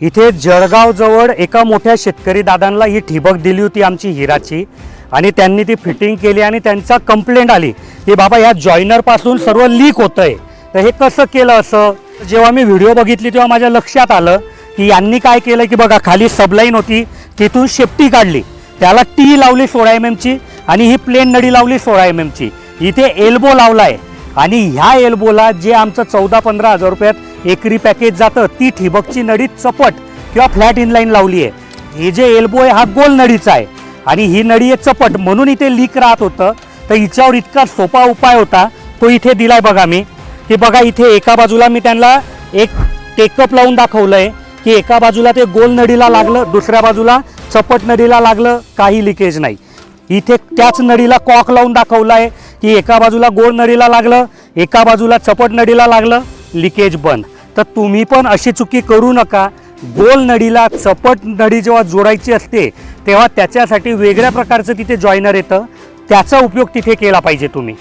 इथे जळगाव जवळ एका मोठ्या शेतकरी दादांना ही ठिबक दिली होती आमची हिराची आणि त्यांनी ती फिटिंग केली आणि त्यांचा कंप्लेंट आली की बाबा या जॉइनर पासून सर्व लीक होतंय। तर हे कसं केलं असं जेव्हा मी व्हिडिओ बघितली तेव्हा माझ्या लक्षात आलं की यांनी काय केलं की बघा खाली सबलाईन होती तिथून शेपटी काढली, त्याला टी लावली 16 mm ची आणि ही प्लेन नळी लावली 16 mm ची। इथे एल्बो लावलाय आणि ह्या एल्बोला जे आमचं 14-15 हजार रुपयात एकरी पॅकेज जातं ती ठिबकची नळी चपट किंवा फ्लॅट इनलाईन लावली आहे। हे जे एल्बो आहे हा गोल नळीचा आहे आणि ही नळी आहे चपट, म्हणून इथे लीक राहत होतं। तर हिच्यावर इतका सोपा उपाय होता तो इथे दिलाय बघा मी की बघा इथे एका बाजूला मी त्यांना एक टेकअप लावून दाखवलंय की एका बाजूला ते गोल नळीला लागलं, दुसऱ्या बाजूला चपट नळीला लागलं, काही लिकेज नाही। इथे त्याच नळीला कॉक लावून दाखवलं आहे की एका बाजूला गोल नळीला लागलं, एका बाजूला चपट नळीला लागलं, लिकेज बंद। तर तुम्ही पण अशी चुकी करू नका। गोल नळीला चपट नळी जेव्हा जोडायची असते तेव्हा त्याच्यासाठी वेगळ्या प्रकारचं तिथे जॉइनर येतं, त्याचा उपयोग तिथे केला पाहिजे तुम्ही।